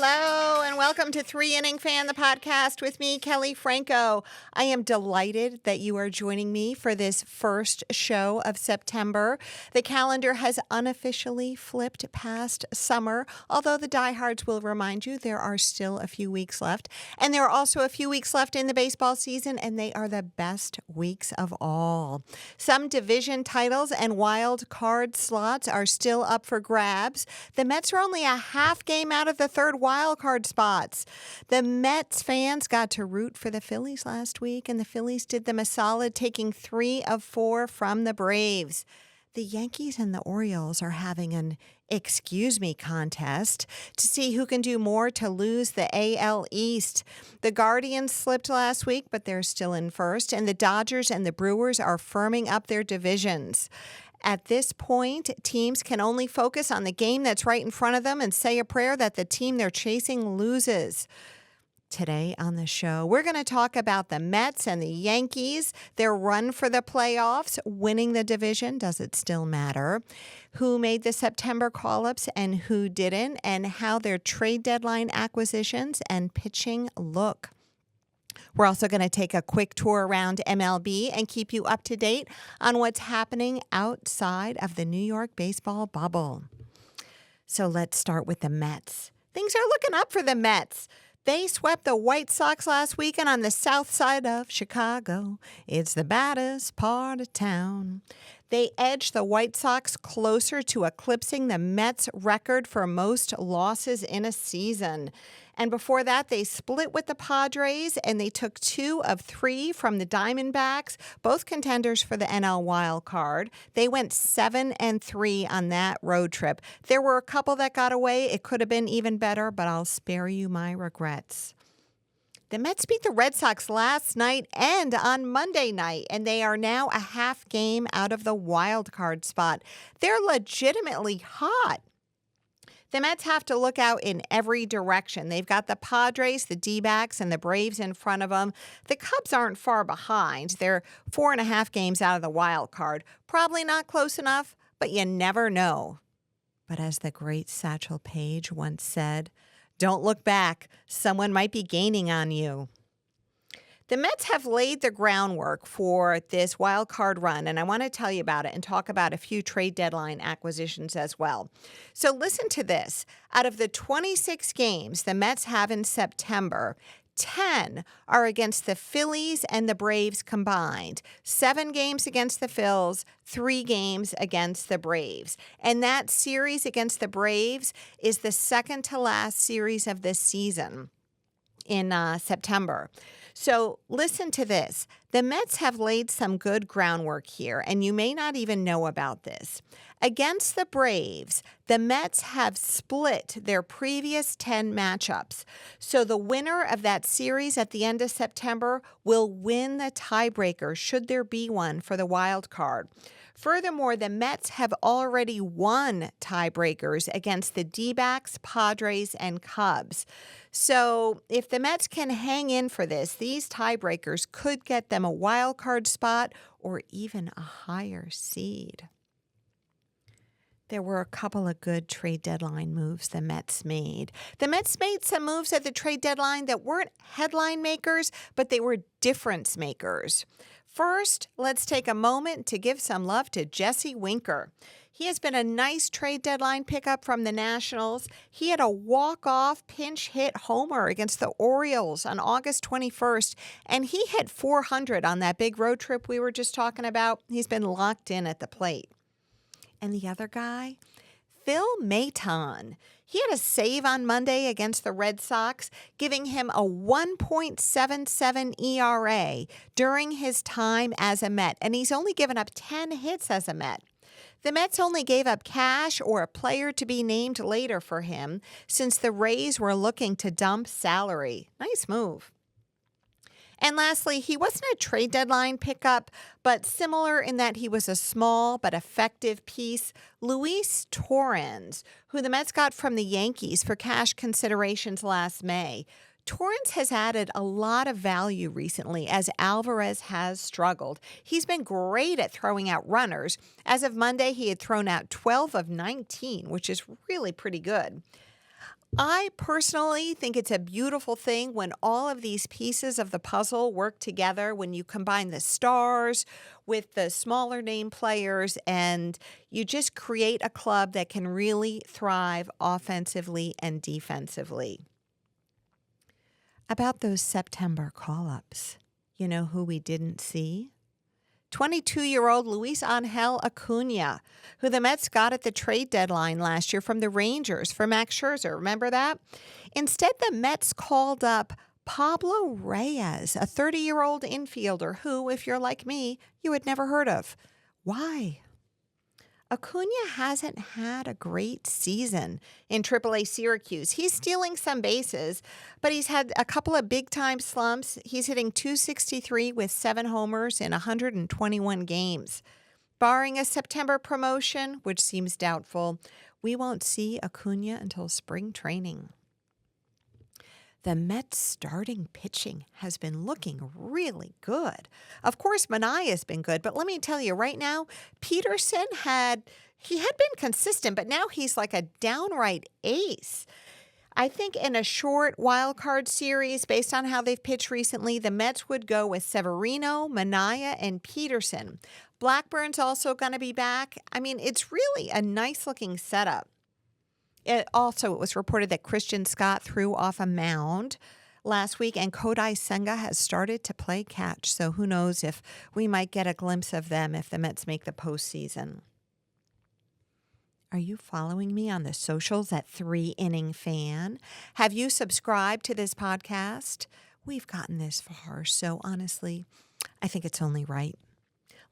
Hello, and welcome to 3 Inning Fan, the podcast with me, Kelley Franco. I am delighted that you are joining me for this first show of September. The calendar has unofficially flipped past summer, although the diehards will remind you there are still a few weeks left. And there are also a few weeks left in the baseball season, and they are the best weeks of all. Some division titles and wild card slots are still up for grabs. The Mets are only a half game out of the third wild card spots. The Mets fans got to root for the Phillies last week, and the Phillies did them a solid, taking 3 of 4 from the Braves. The Yankees and the Orioles are having an excuse me contest to see who can do more to lose the AL East. The Guardians slipped last week, but they're still in first, and the Dodgers and the Brewers are firming up their divisions. At this point, teams can only focus on the game that's right in front of them and say a prayer that the team they're chasing loses. Today on the show, we're going to talk about the Mets and the Yankees, their run for the playoffs, winning the division. Does it still matter? Who made the September call-ups and who didn't, and how their trade deadline acquisitions and pitching look. We're also going to take a quick tour around MLB and keep you up to date on what's happening outside of the New York baseball bubble. So let's start with the Mets. Things are looking up for the Mets. They swept the White Sox last weekend on the south side of Chicago. It's the baddest part of town. They edged the White Sox closer to eclipsing the Mets' record for most losses in a season. And before that, they split with the Padres, and they took 2 of 3 from the Diamondbacks, both contenders for the NL wild card. They went 7-3 on that road trip. There were a couple that got away. It could have been even better, but I'll spare you my regrets. The Mets beat the Red Sox last night and on Monday night, and they are now a half game out of the wild card spot. They're legitimately hot. The Mets have to look out in every direction. They've got the Padres, the D-backs, and the Braves in front of them. The Cubs aren't far behind. They're 4.5 games out of the wild card. Probably not close enough, but you never know. But as the great Satchel Paige once said, don't look back. Someone might be gaining on you. The Mets have laid the groundwork for this wild card run, and I want to tell you about it and talk about a few trade deadline acquisitions as well. So listen to this. Out of the 26 games the Mets have in September, 10 are against the Phillies and the Braves combined. 7 games against the Phils, 3 games against the Braves. And that series against the Braves is the second to last series of this season in September. So listen to this. The Mets have laid some good groundwork here, and you may not even know about this. Against the Braves, the Mets have split their previous 10 matchups. So the winner of that series at the end of September will win the tiebreaker, should there be one, for the wild card. Furthermore, the Mets have already won tiebreakers against the D-backs, Padres, and Cubs. So if the Mets can hang in for this, these tiebreakers could get them a wild card spot or even a higher seed. There were a couple of good trade deadline moves the Mets made. The Mets made some moves at the trade deadline that weren't headline makers, but they were difference makers. First, let's take a moment to give some love to Jesse Winker. He has been a nice trade deadline pickup from the Nationals. He had a walk-off pinch hit homer against the Orioles on August 21st, and he hit 400 on that big road trip we were just talking about. He's been locked in at the plate. And the other guy, Phil Maton. He had a save on Monday against the Red Sox, giving him a 1.77 ERA during his time as a Met, and he's only given up 10 hits as a Met. The Mets only gave up cash or a player to be named later for him since the Rays were looking to dump salary. Nice move. And lastly, he wasn't a trade deadline pickup, but similar in that he was a small but effective piece. Luis Torrens, who the Mets got from the Yankees for cash considerations last May. Torrens has added a lot of value recently as Alvarez has struggled. He's been great at throwing out runners. As of Monday, he had thrown out 12 of 19, which is really pretty good. I personally think it's a beautiful thing when all of these pieces of the puzzle work together, when you combine the stars with the smaller name players, and you just create a club that can really thrive offensively and defensively. About those September call-ups, you know who we didn't see? 22-year-old Luis Angel Acuna, who the Mets got at the trade deadline last year from the Rangers for Max Scherzer. Remember that? Instead, the Mets called up Pablo Reyes, a 30-year-old infielder who, if you're like me, you had never heard of. Why? Acuna hasn't had a great season in AAA Syracuse. He's stealing some bases, but he's had a couple of big-time slumps. He's hitting .263 with 7 homers in 121 games. Barring a September promotion, which seems doubtful, we won't see Acuna until spring training. The Mets' starting pitching has been looking really good. Of course, Manaea's been good, but let me tell you right now, Peterson had been consistent, but now he's like a downright ace. I think in a short wild card series, based on how they've pitched recently, the Mets would go with Severino, Manaea, and Peterson. Blackburn's also going to be back. I mean, it's really a nice-looking setup. It was reported that Christian Scott threw off a mound last week, and Kodai Senga has started to play catch. So who knows if we might get a glimpse of them if the Mets make the postseason. Are you following me on the socials at 3 Inning Fan? Have you subscribed to this podcast? We've gotten this far, so honestly, I think it's only right.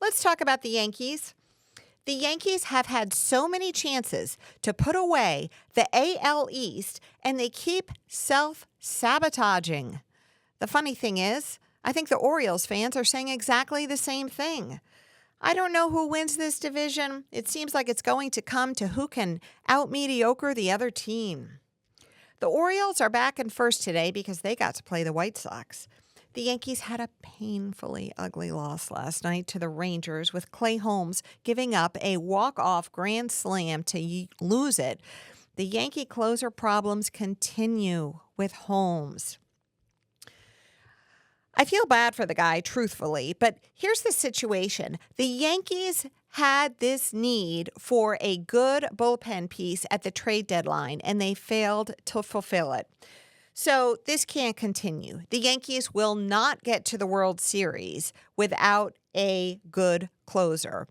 Let's talk about the Yankees. The Yankees have had so many chances to put away the AL East, and they keep self-sabotaging. The funny thing is, I think the Orioles fans are saying exactly the same thing. I don't know who wins this division. It seems like it's going to come to who can out-mediocre the other team. The Orioles are back in first today because they got to play the White Sox. The Yankees had a painfully ugly loss last night to the Rangers, with Clay Holmes giving up a walk-off grand slam to lose it. The Yankee closer problems continue with Holmes. I feel bad for the guy, truthfully, but here's the situation. The Yankees had this need for a good bullpen piece at the trade deadline, and they failed to fulfill it. So this can't continue. The Yankees will not get to the World Series without a good closer.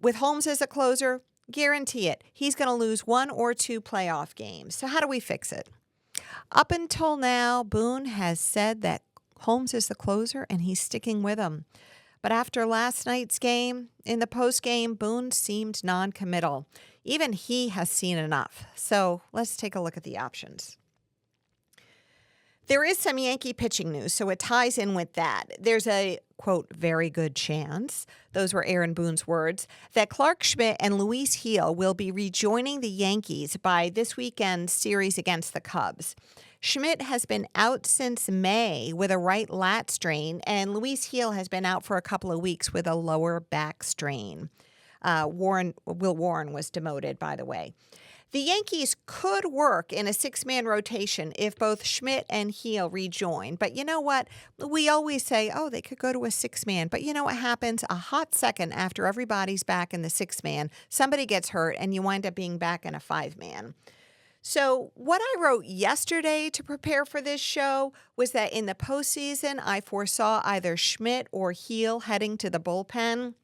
With Holmes as a closer, guarantee it, he's going to lose 1 or 2 playoff games. So how do we fix it? Up until now, Boone has said that Holmes is the closer and he's sticking with him. But after last night's game, in the postgame, Boone seemed non-committal. Even he has seen enough. So let's take a look at the options. There is some Yankee pitching news, so it ties in with that. There's a, quote, very good chance, those were Aaron Boone's words, that Clark Schmidt and Luis Gil will be rejoining the Yankees by this weekend's series against the Cubs. Schmidt has been out since May with a right lat strain, and Luis Gil has been out for a couple of weeks with a lower back strain. Will Warren was demoted, by the way. The Yankees could work in a 6-man rotation if both Schmidt and Gil rejoin. But you know what? We always say, oh, they could go to a 6-man. But you know what happens? A hot second after everybody's back in the 6-man, somebody gets hurt and you wind up being back in a 5-man. So what I wrote yesterday to prepare for this show was that in the postseason, I foresaw either Schmidt or Gil heading to the bullpen.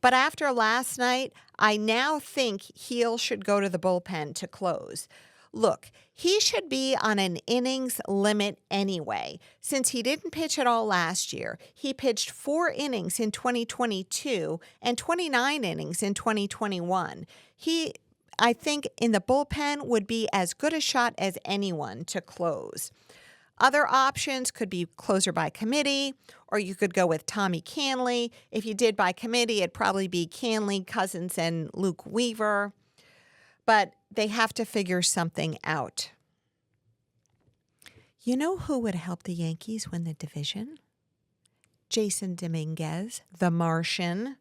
But after last night, I now think Gil should go to the bullpen to close. Look, he should be on an innings limit anyway. Since he didn't pitch at all last year, he pitched 4 innings in 2022 and 29 innings in 2021. I think, in the bullpen would be as good a shot as anyone to close. Other options could be closer by committee, or you could go with Tommy Canley. If you did by committee, it'd probably be Canley, Cousins, and Luke Weaver. But they have to figure something out. You know who would help the Yankees win the division? Jason Dominguez, the Martian.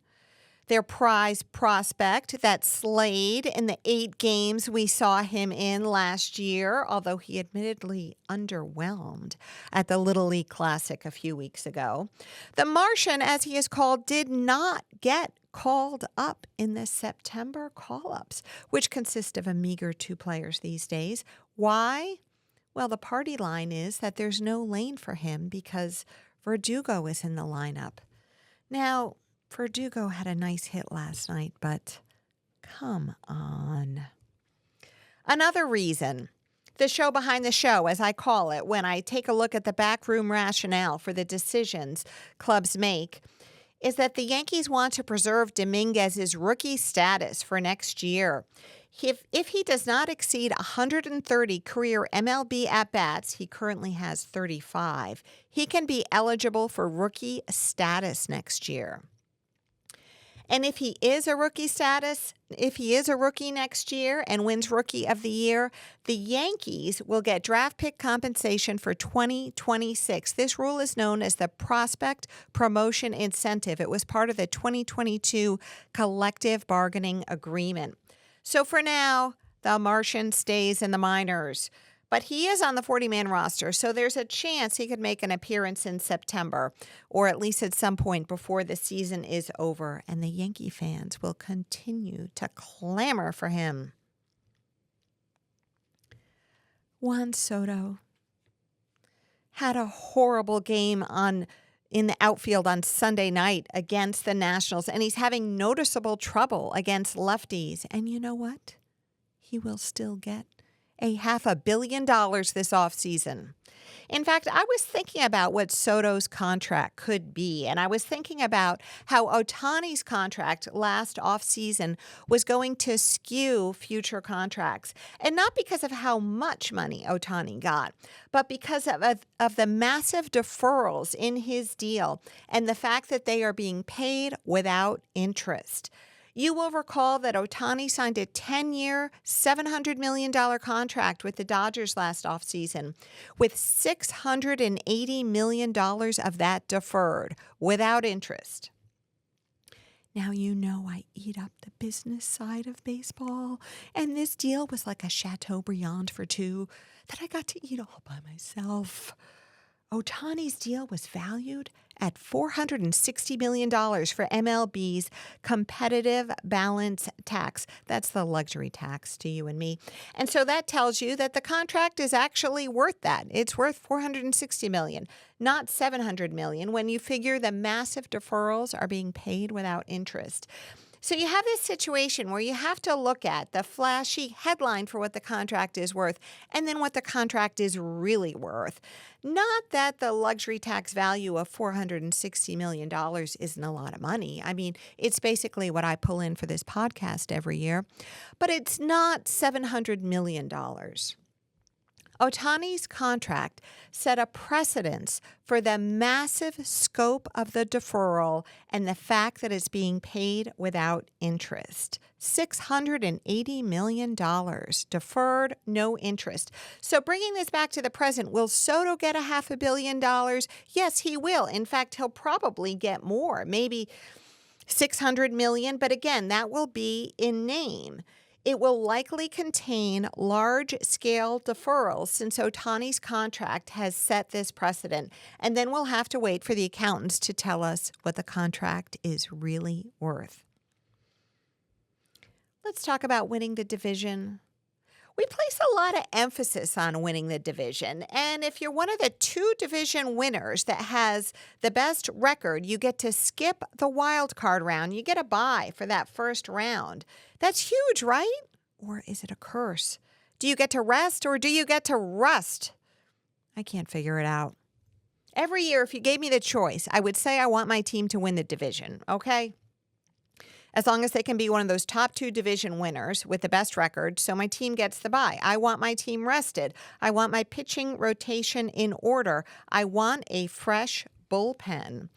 their prize prospect that slayed in the 8 games we saw him in last year, although he admittedly underwhelmed at the Little League Classic a few weeks ago. The Martian, as he is called, did not get called up in the September call-ups, which consist of a meager 2 players these days. Why? Well, the party line is that there's no lane for him because Verdugo is in the lineup. Now, Verdugo had a nice hit last night, but come on. Another reason, the show behind the show, as I call it, when I take a look at the backroom rationale for the decisions clubs make, is that the Yankees want to preserve Dominguez's rookie status for next year. If he does not exceed 130 career MLB at-bats, he currently has 35, he can be eligible for rookie status next year. And if he is a rookie next year and wins Rookie of the Year, the Yankees will get draft pick compensation for 2026. This rule is known as the Prospect Promotion Incentive. It was part of the 2022 collective bargaining agreement. So for now, the Martian stays in the minors. But he is on the 40-man roster, so there's a chance he could make an appearance in September, or at least at some point before the season is over, and the Yankee fans will continue to clamor for him. Juan Soto had a horrible game in the outfield on Sunday night against the Nationals, and he's having noticeable trouble against lefties. And you know what? He will still get $500 million this offseason. In fact, I was thinking about what Soto's contract could be, and I was thinking about how Ohtani's contract last offseason was going to skew future contracts, and not because of how much money Ohtani got, but because of the massive deferrals in his deal and the fact that they are being paid without interest. You will recall that Ohtani signed a 10-year, $700 million contract with the Dodgers last offseason, with $680 million of that deferred without interest. Now, you know I eat up the business side of baseball, and this deal was like a Chateaubriand for 2 that I got to eat all by myself. Ohtani's deal was valued at $460 million for MLB's competitive balance tax. That's the luxury tax to you and me. And so that tells you that the contract is actually worth that. It's worth $460 million, not $700 million, when you figure the massive deferrals are being paid without interest. So you have this situation where you have to look at the flashy headline for what the contract is worth and then what the contract is really worth. Not that the luxury tax value of $460 million isn't a lot of money. I mean, it's basically what I pull in for this podcast every year, but it's not $700 million. Ohtani's contract set a precedence for the massive scope of the deferral and the fact that it's being paid without interest. $680 million deferred, no interest. So bringing this back to the present, will Soto get $500 million? Yes, he will. In fact, he'll probably get more, maybe $600 million. But again, that will be in name. It will likely contain large-scale deferrals since Ohtani's contract has set this precedent. And then we'll have to wait for the accountants to tell us what the contract is really worth. Let's talk about winning the division. We place a lot of emphasis on winning the division. And if you're one of the 2 division winners that has the best record, you get to skip the wild card round. You get a bye for that first round. That's huge, right? Or is it a curse? Do you get to rest or do you get to rust? I can't figure it out. Every year, if you gave me the choice, I would say I want my team to win the division, okay? As long as they can be one of those top 2 division winners with the best record, so my team gets the bye. I want my team rested. I want my pitching rotation in order. I want a fresh bullpen.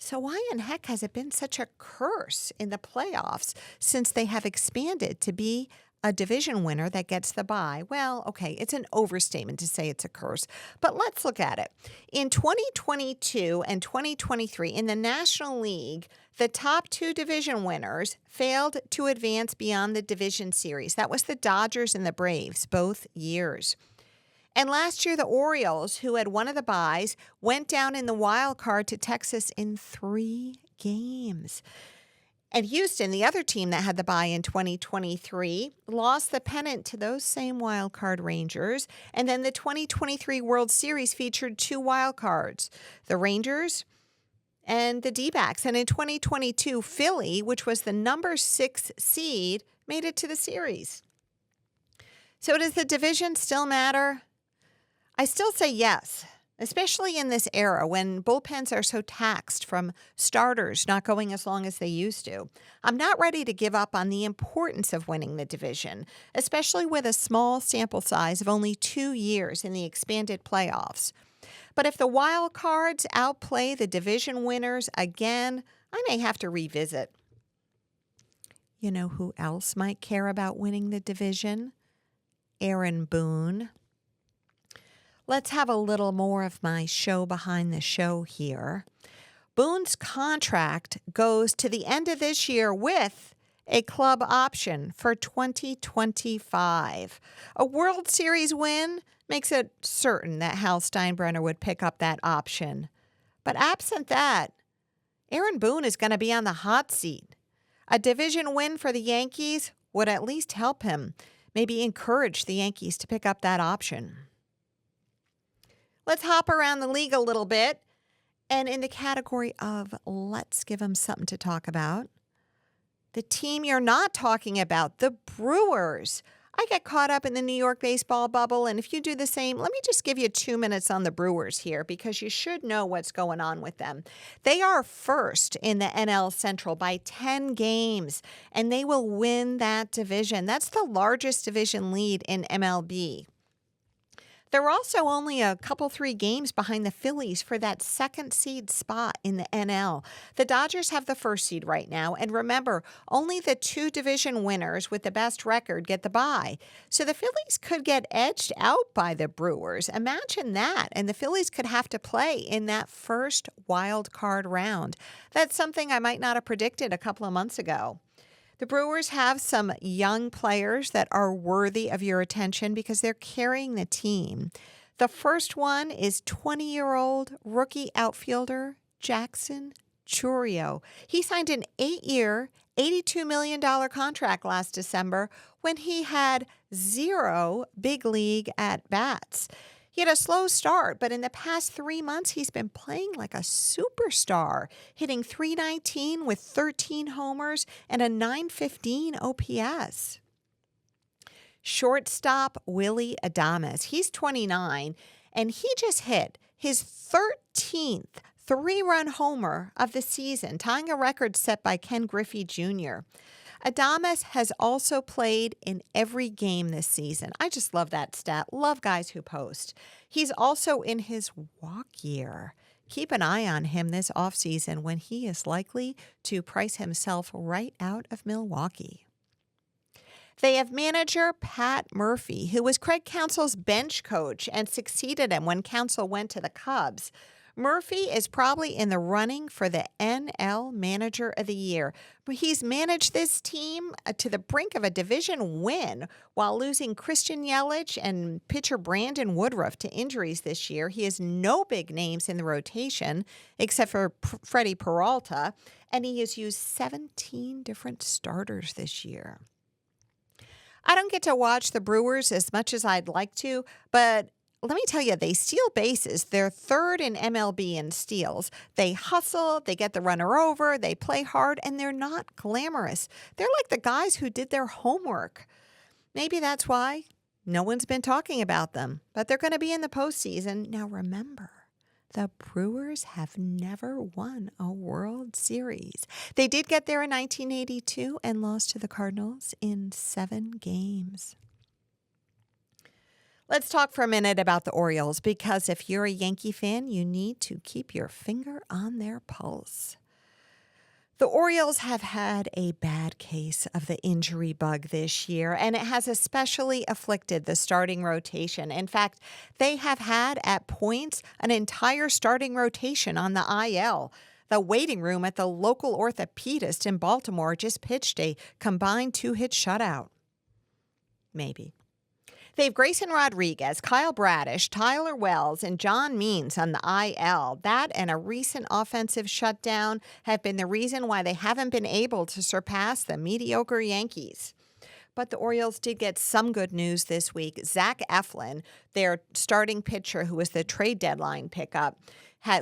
So why in heck has it been such a curse in the playoffs since they have expanded to be a division winner that gets the bye. Well, okay, it's an overstatement to say it's a curse, but let's look at it. In 2022 and 2023, in the National League, the top two division winners failed to advance beyond the division series. That was the Dodgers and the Braves, both years. And last year, the Orioles, who had one of the byes, went down in the wild card to Texas in 3 games. And Houston, the other team that had the bye in 2023, lost the pennant to those same wild card Rangers. And then the 2023 World Series featured 2 wild cards, the Rangers and the D-backs. And in 2022, Philly, which was the number 6 seed, made it to the series. So does the division still matter? I still say yes, especially in this era when bullpens are so taxed from starters not going as long as they used to. I'm not ready to give up on the importance of winning the division, especially with a small sample size of only 2 years in the expanded playoffs. But if the wild cards outplay the division winners again, I may have to revisit. You know who else might care about winning the division? Aaron Boone. Let's have a little more of my show behind the show here. Boone's contract goes to the end of this year with a club option for 2025. A World Series win makes it certain that Hal Steinbrenner would pick up that option. But absent that, Aaron Boone is going to be on the hot seat. A division win for the Yankees would at least help him, maybe encourage the Yankees to pick up that option. Let's hop around the league a little bit. And in the category of let's give them something to talk about, the team you're not talking about, the Brewers. I get caught up in the New York baseball bubble, and if you do the same, let me just give you 2 minutes on the Brewers here because you should know what's going on with them. They are first in the NL Central by 10 games, and they will win that division. That's the largest division lead in MLB. They're also only a couple 3 games behind the Phillies for that second seed spot in the NL. The Dodgers have the first seed right now, and remember, only the 2 division winners with the best record get the bye. So the Phillies could get edged out by the Brewers. Imagine that, and the Phillies could have to play in that first wild card round. That's something I might not have predicted a couple of months ago. The Brewers have some young players that are worthy of your attention because they're carrying the team. The first one is 20-year-old rookie outfielder Jackson Chourio. He signed an 8-year, $82 million contract last December when he had 0 big league at-bats. He had a slow start, but in the past 3 months, he's been playing like a superstar, hitting .319 with 13 homers and a .915 OPS. Shortstop Willy Adames. He's 29, and he just hit his 13th 3-run homer of the season, tying a record set by Ken Griffey Jr. Adames has also played in every game this season. I just love that stat. Love guys who post. He's also in his walk year. Keep an eye on him this offseason when he is likely to price himself right out of Milwaukee. They have manager Pat Murphy, who was Craig Counsell's bench coach and succeeded him when Counsell went to the Cubs. Murphy is probably in the running for the NL Manager of the Year. He's managed this team to the brink of a division win while losing Christian Yelich and pitcher Brandon Woodruff to injuries this year. He has no big names in the rotation except for Freddie Peralta, and he has used 17 different starters this year. I don't get to watch the Brewers as much as I'd like to, but let me tell you, they steal bases. They're third in MLB in steals. They hustle, they get the runner over, they play hard, and they're not glamorous. They're like the guys who did their homework. Maybe that's why no one's been talking about them, but they're going to be in the postseason. Now remember, the Brewers have never won a World Series. They did get there in 1982 and lost to the Cardinals in 7 games. Let's talk for a minute about the Orioles, because if you're a Yankee fan, you need to keep your finger on their pulse. The Orioles have had a bad case of the injury bug this year, and it has especially afflicted the starting rotation. In fact, they have had at points an entire starting rotation on the IL. The waiting room at the local orthopedist in Baltimore just pitched a combined 2-hit shutout. Maybe. They have Grayson Rodriguez, Kyle Bradish, Tyler Wells, and John Means on the IL. That and a recent offensive shutdown have been the reason why they haven't been able to surpass the mediocre Yankees. But the Orioles did get some good news this week. Zach Eflin, their starting pitcher who was the trade deadline pickup,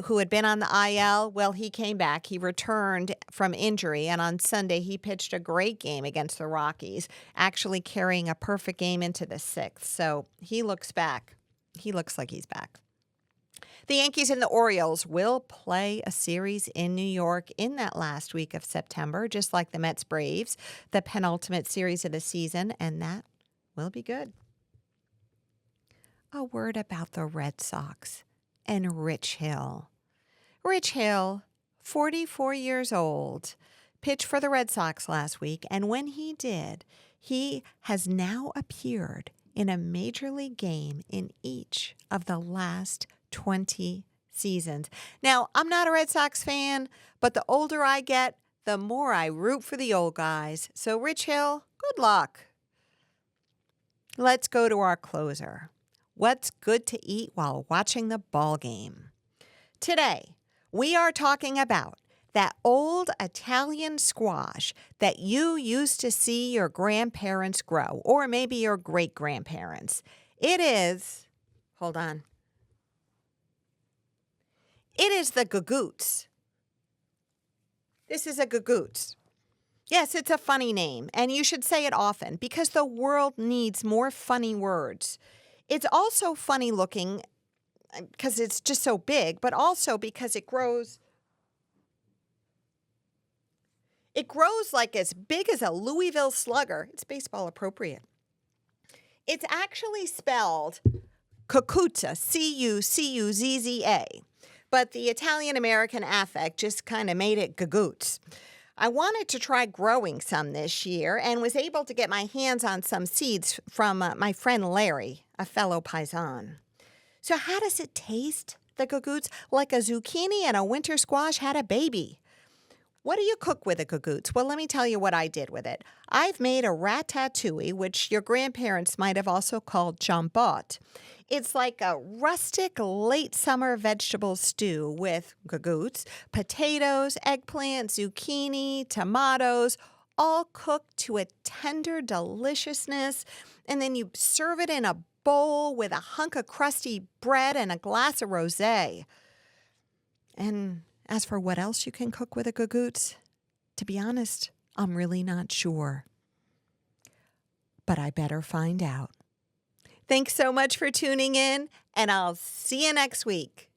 who had been on the IL, well, he came back. He returned from injury, and on Sunday he pitched a great game against the Rockies, actually carrying a perfect game into the 6th. So he looks back. He looks like he's back. The Yankees and the Orioles will play a series in New York in that last week of September, just like the Mets-Braves, the penultimate series of the season, and that will be good. A word about the Red Sox and Rich Hill. Rich Hill, 44 years old, pitched for the Red Sox last week, and when he did, he has now appeared in a major league game in each of the last 20 seasons. Now, I'm not a Red Sox fan, but the older I get, the more I root for the old guys. So, Rich Hill, good luck. Let's go to our closer. What's good to eat while watching the ball game? Today, we are talking about that old Italian squash that you used to see your grandparents grow, or maybe your great-grandparents. It is, hold on. It is the gagoots. This is a gagoots. Yes, it's a funny name, and you should say it often because the world needs more funny words. It's also funny looking because it's just so big, but also because it grows like as big as a Louisville Slugger. It's baseball appropriate. It's actually spelled cucuzza, C-U-C-U-Z-Z-A, but the Italian-American affect just kind of made it gagoots. I wanted to try growing some this year and was able to get my hands on some seeds from my friend Larry, a fellow paisan. So how does it taste, the gagoots? Like a zucchini and a winter squash had a baby. What do you cook with a gagoots? Well, let me tell you what I did with it. I've made a ratatouille, which your grandparents might have also called jambot. It's like a rustic late summer vegetable stew with gagoots, potatoes, eggplant, zucchini, tomatoes, all cooked to a tender deliciousness. And then you serve it in a bowl with a hunk of crusty bread and a glass of rosé. And as for what else you can cook with a gagoots, to be honest, I'm really not sure. But I better find out. Thanks so much for tuning in, and I'll see you next week.